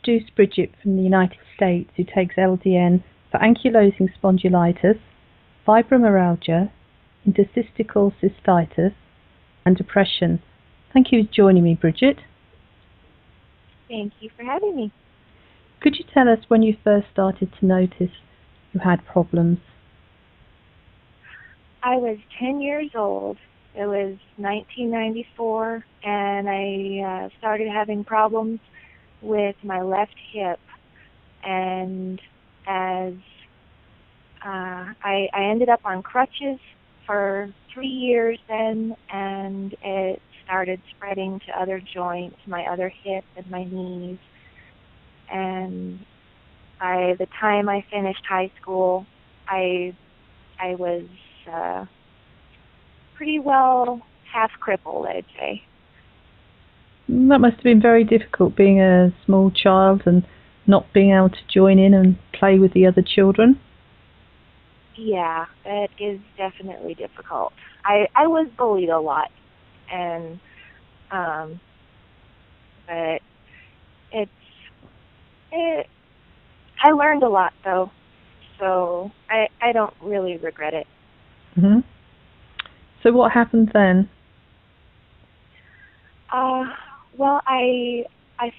introduce Bridget from the United States, who takes LDN for ankylosing spondylitis, fibromyalgia, interstitial cystitis, and depression. Thank you for joining me, Bridget. Thank you for having me. Could you tell us when you first started to notice you had problems? I was 10 years old. It was 1994, and I started having problems with my left hip. And as I ended up on crutches for 3 years then, and it started spreading to other joints, my other hip and my knees. And by the time I finished high school, I was pretty well half crippled, I'd say. That must have been very difficult, being a small child and not being able to join in and play with the other children. Yeah, it is definitely difficult. I was bullied a lot, and but I learned a lot though, so I don't really regret it. Mm-hmm. So what happened then? Well, I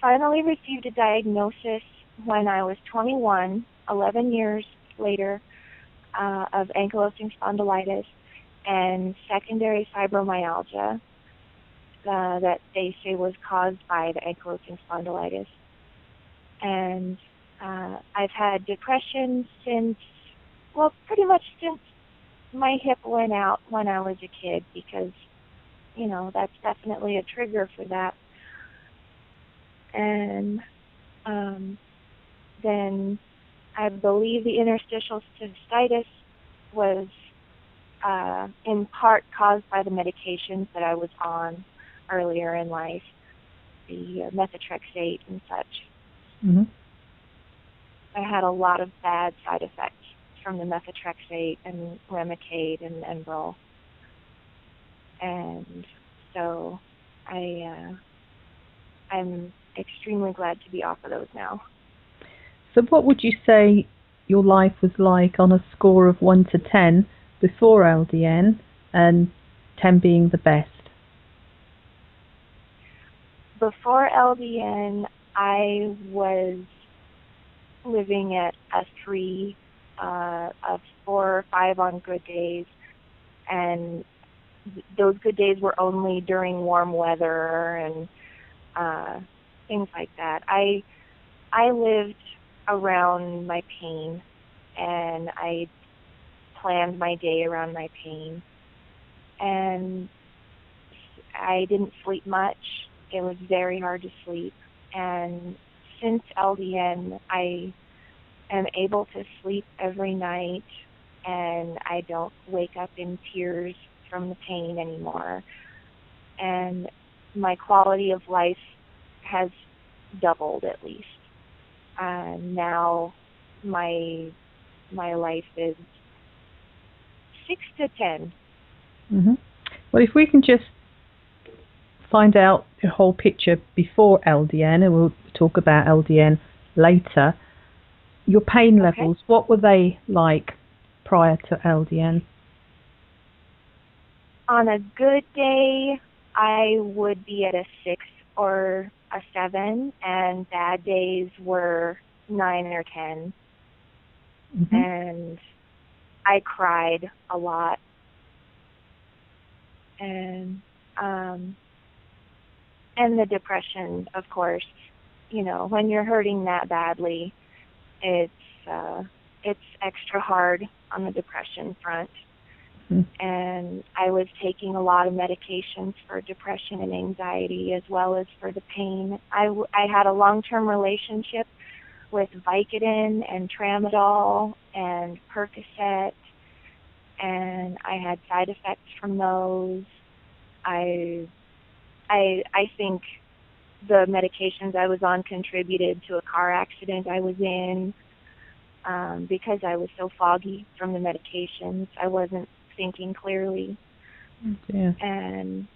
finally received a diagnosis when I was 21, 11 years later, of ankylosing spondylitis and secondary fibromyalgia that they say was caused by the ankylosing spondylitis. And I've had depression since, well, pretty much since my hip went out when I was a kid, because, you know, that's definitely a trigger for that. And then I believe the interstitial cystitis was in part caused by the medications that I was on earlier in life, the methotrexate and such. Mm-hmm. I had a lot of bad side effects from the methotrexate and Remicade and Enbrel. And so I'm extremely glad to be off of those now. So what would you say your life was like on a score of 1 to 10 before LDN, and 10 being the best? Before LDN, I was living at a 3, a 4 or 5 on good days, and those good days were only during warm weather and things like that. I lived around my pain, and I planned my day around my pain, and I didn't sleep much. It was very hard to sleep, and since LDN, I am able to sleep every night, and I don't wake up in tears from the pain anymore, and my quality of life has doubled at least. Now my life is 6 to 10. Mm-hmm. Well, if we can just find out the whole picture before LDN, and we'll talk about LDN later. Your pain levels, what were they like prior to LDN? On a good day, I would be at a 6 or a 7, and bad days were 9 or 10. Mm-hmm. And I cried a lot. And the depression, of course, you know, when you're hurting that badly, it's extra hard on the depression front. Mm-hmm. And I was taking a lot of medications for depression and anxiety, as well as for the pain. I had a long-term relationship with Vicodin and Tramadol and Percocet, and I had side effects from those. I think the medications I was on contributed to a car accident I was in, because I was so foggy from the medications. I wasn't thinking clearly. Yeah. And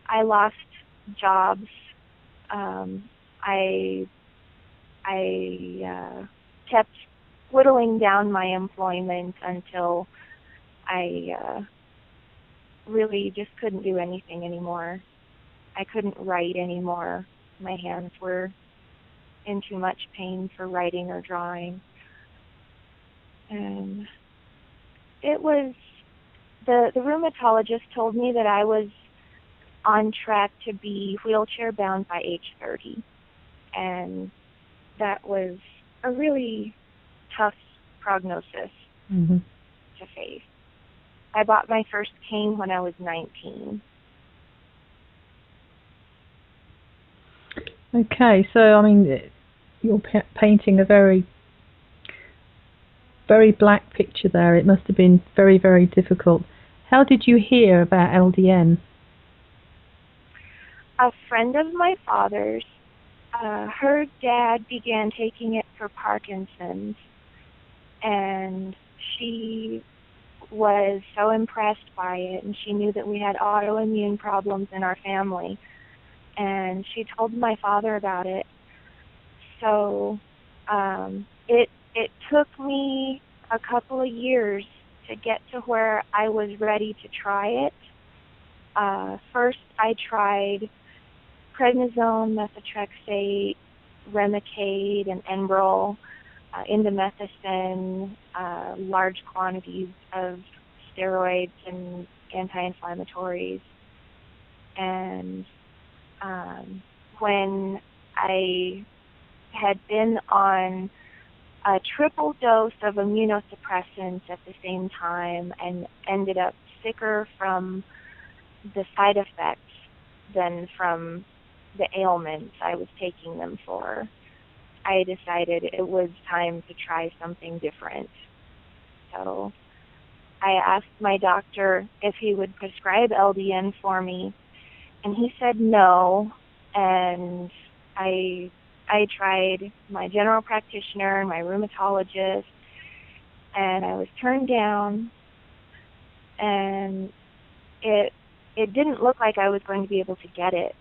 I lost jobs. I I kept whittling down my employment until I really just couldn't do anything anymore. I couldn't write anymore. My hands were in too much pain for writing or drawing. And it was, the rheumatologist told me that I was on track to be wheelchair bound by age 30. And that was a really tough prognosis to face. I bought my first cane when I was 19. Okay, so I mean, you're painting a very, very black picture there. It must have been very, very difficult. How did you hear about LDN? A friend of my father's, her dad began taking it for Parkinson's, and she was so impressed by it, and she knew that we had autoimmune problems in our family, and she told my father about it. So it took me a couple of years to get to where I was ready to try it. First, I tried prednisone, methotrexate, Remicade, and Enbrel, indomethacin, large quantities of steroids and anti-inflammatories. And when I had been on a triple dose of immunosuppressants at the same time and ended up sicker from the side effects than from the ailments I was taking them for, I decided it was time to try something different. So I asked my doctor if he would prescribe LDN for me, and he said no, and I tried my general practitioner and my rheumatologist, and I was turned down, and it didn't look like I was going to be able to get it.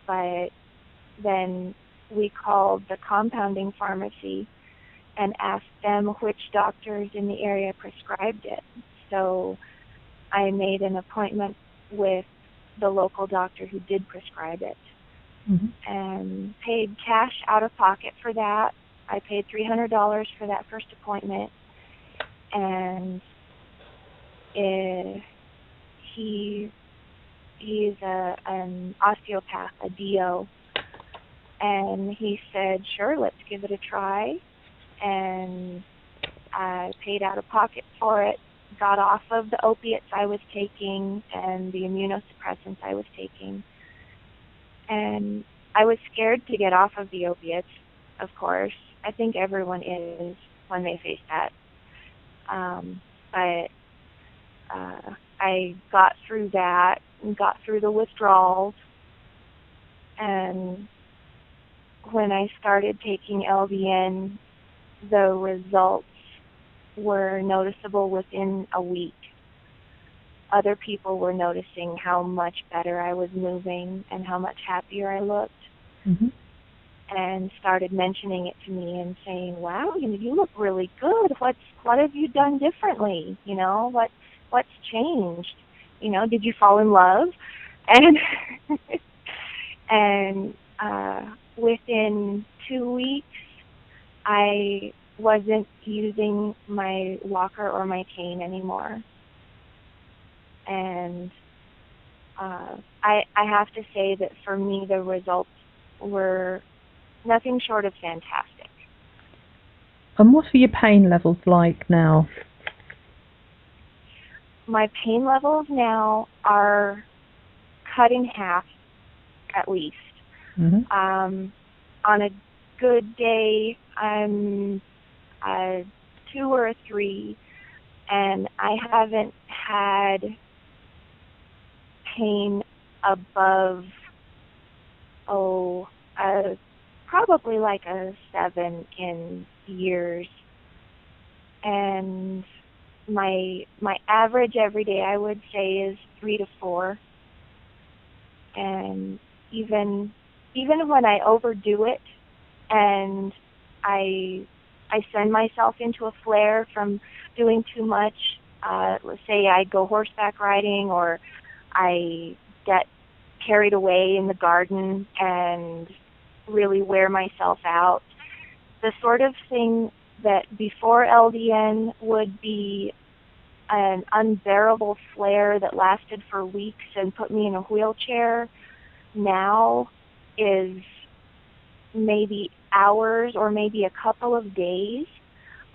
But then we called the compounding pharmacy and asked them which doctors in the area prescribed it. So I made an appointment with the local doctor who did prescribe it, and paid cash out of pocket for that. I paid $300 for that first appointment, and he's an osteopath, a DO, and he said, sure, let's give it a try. And I paid out of pocket for it, got off of the opiates I was taking and the immunosuppressants I was taking. And I was scared to get off of the opiates, of course. I think everyone is when they face that. But I got through that and got through the withdrawals. And when I started taking LDN, the results were noticeable within a week. Other people were noticing how much better I was moving and how much happier I looked, and started mentioning it to me and saying, wow, you look really good. What have you done differently? What's changed? Did you fall in love? And within 2 weeks, I wasn't using my walker or my cane anymore. And I have to say that for me, the results were nothing short of fantastic. And what are your pain levels like now? My pain levels now are cut in half, at least. On a good day, I'm a 2 or a 3, and I haven't had pain above, probably like a 7 in years. And my average every day, I would say, is 3 to 4. And even when I overdo it, and I send myself into a flare from doing too much. Let's say I go horseback riding, or I get carried away in the garden and really wear myself out. The sort of thing that before LDN would be an unbearable flare that lasted for weeks and put me in a wheelchair now is maybe hours or maybe a couple of days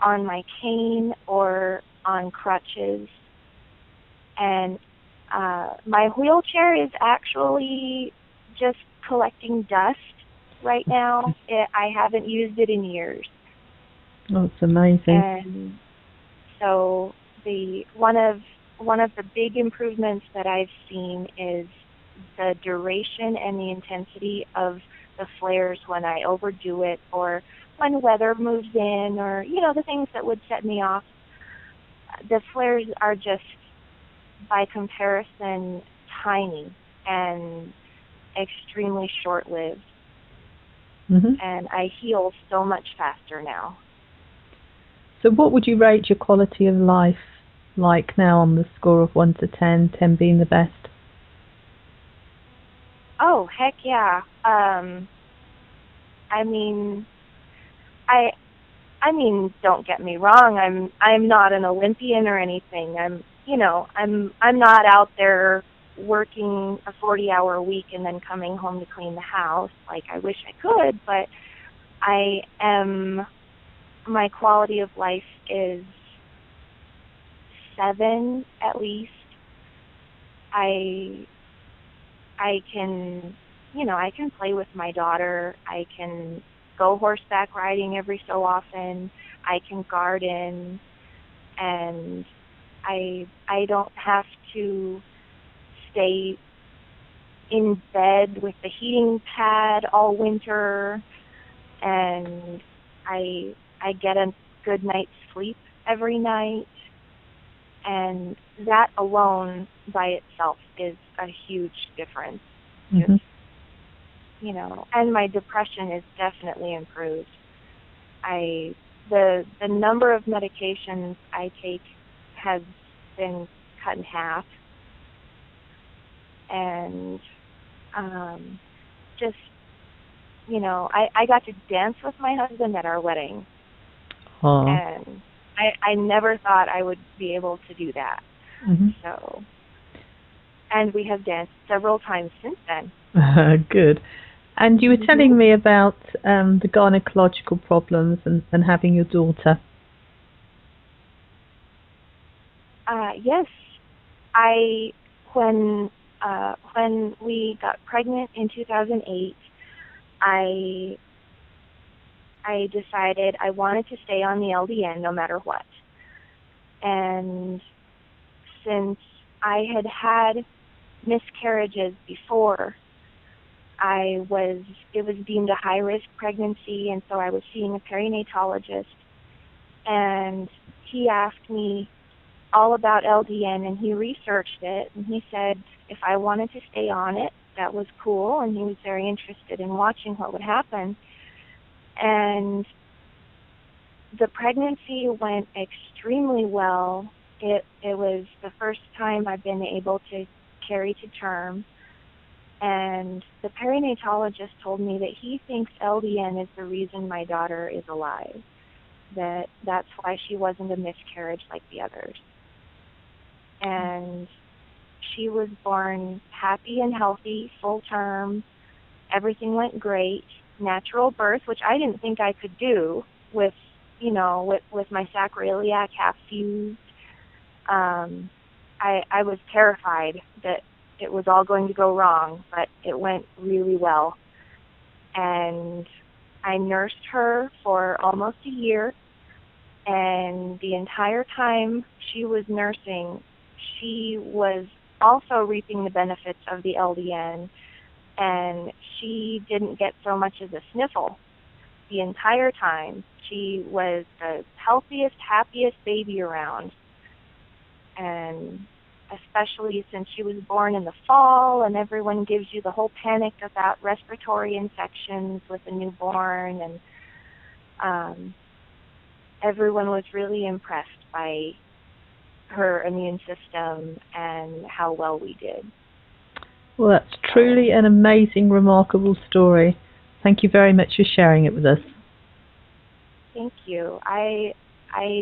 on my cane or on crutches. And my wheelchair is actually just collecting dust right now. I haven't used it in years. Oh, it's amazing. And so one of the big improvements that I've seen is the duration and the intensity of the flares when I overdo it, or when weather moves in, or the things that would set me off. The flares are just, by comparison, tiny and extremely short-lived. Mm-hmm. And I heal so much faster now. So what would you rate your quality of life like now on the score of 1 to 10, 10 being the best? Oh, heck yeah. I mean, don't get me wrong. I'm not an Olympian or anything. I'm not out there working a 40-hour week and then coming home to clean the house. Like, I wish I could, but my quality of life is 7 at least. I can play with my daughter. I can go horseback riding every so often. I can garden, and I don't have to stay in bed with the heating pad all winter, and I get a good night's sleep every night, and that alone by itself is a huge difference. Mm-hmm. And my depression is definitely improved. The number of medications I take has been cut in half, and I got to dance with my husband at our wedding. Aww. And I never thought I would be able to do that. Mm-hmm. So, and we have danced several times since then. Good. And you were telling me about the gynecological problems and having your daughter. Yes, when we got pregnant in 2008, I decided I wanted to stay on the LDN no matter what. And since I had had miscarriages before, it was deemed a high-risk pregnancy, and so I was seeing a perinatalogist, and he asked me all about LDN, and he researched it, and he said if I wanted to stay on it, that was cool, and he was very interested in watching what would happen. And the pregnancy went extremely well. It was the first time I've been able to carry to term. And the perinatalogist told me that he thinks LDN is the reason my daughter is alive, that's why she wasn't a miscarriage like the others. And she was born happy and healthy, full term. Everything went great. Natural birth, which I didn't think I could do with my sacroiliac half fused. I was terrified that it was all going to go wrong, but it went really well. And I nursed her for almost a year, and the entire time she was nursing, she was also reaping the benefits of the LDN, and she didn't get so much as a sniffle. The entire time, she was the healthiest, happiest baby around. And especially since she was born in the fall and everyone gives you the whole panic about respiratory infections with a newborn, and everyone was really impressed by her immune system and how well we did. Well, that's truly an amazing, remarkable story. Thank you very much for sharing it with us. Thank you. I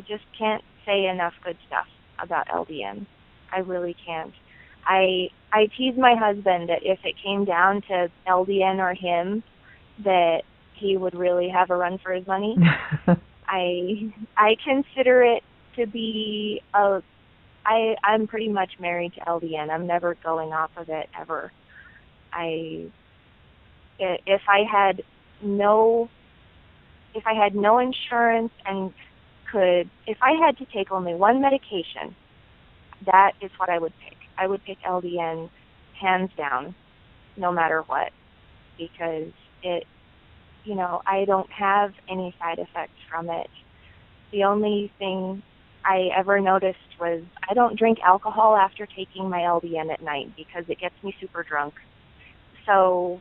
just can't say enough good stuff about LDN. I really can't. I tease my husband that if it came down to LDN or him, that he would really have a run for his money. I consider it to be I'm pretty much married to LDN. I'm never going off of it ever. If I had no insurance and if I had to take only one medication, that is what I would pick. I would pick LDN hands down, no matter what, because I don't have any side effects from it. The only thing I ever noticed was I don't drink alcohol after taking my LDN at night because it gets me super drunk. So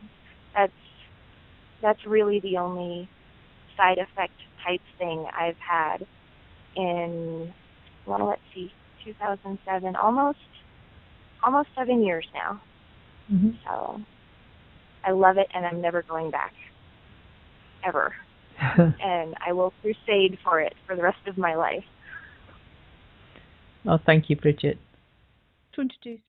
that's really the only side effect type thing I've had in, well, let's see, 2007, almost 7 years now. Mm-hmm. So I love it, and I'm never going back, ever. And I will crusade for it for the rest of my life. Oh, thank you, Bridget. To introduce